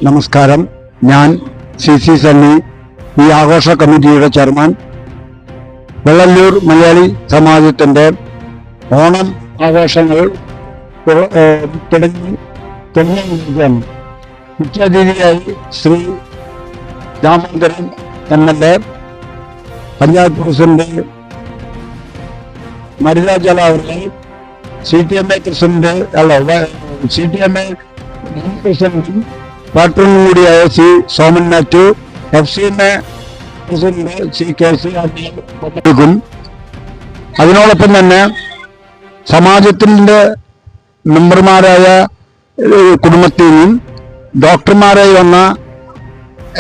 നമസ്കാരം. ഞാൻ CC സണ്ണി, ഈ ആഘോഷ കമ്മിറ്റിയുടെ ചെയർമാൻ. വെള്ളല്ലൂർ മലയാളി സമാജത്തിന്റെ ഓണം ആഘോഷങ്ങൾ തുടങ്ങിയിരിക്കുകയാണ്. മുഖ്യാതിഥിയായി ശ്രീ രാമചന്ദ്രൻ MLA, പഞ്ചായത്ത് പ്രസിഡന്റ് മരിരാജല അവരുടെ, CTMA പ്രസിഡന്റ് CTMA പ്രസിഡന്റും പാട്രനും കൂടിയായ C. Soman Mathew, FCMA president C. KC പങ്കെടുക്കും. അതിനോടൊപ്പം തന്നെ സമാജത്തിന്റെ മെമ്പർമാരായ കുടുംബത്തിൽ നിന്നും ഡോക്ടർമാരായി വന്ന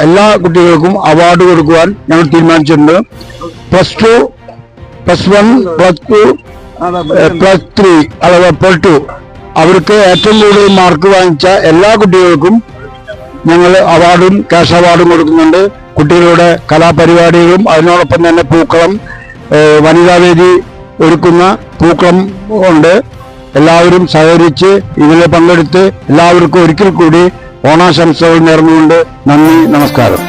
എല്ലാ കുട്ടികൾക്കും അവാർഡ് കൊടുക്കുവാൻ ഞങ്ങൾ തീരുമാനിച്ചിട്ടുണ്ട്. +2, +1, +2, +3 അഥവാ +2 അവർക്ക് ഏറ്റവും കൂടുതൽ മാർക്ക് വാങ്ങിച്ച എല്ലാ കുട്ടികൾക്കും ഞങ്ങൾ അവാർഡും ക്യാഷ് അവാർഡും കൊടുക്കുന്നുണ്ട്. കുട്ടികളുടെ കലാപരിപാടികളും അതിനോടൊപ്പം തന്നെ പൂക്കളം, വനിതാവേദി ഒരുക്കുന്ന പൂക്കളം ഉണ്ട്. എല്ലാവരും സഹകരിച്ച് ഇതിൽ പങ്കെടുത്ത് എല്ലാവർക്കും ഒരിക്കൽ കൂടി ഓണാശംസകൾ നേർന്നുകൊണ്ട് നന്ദി, നമസ്കാരം.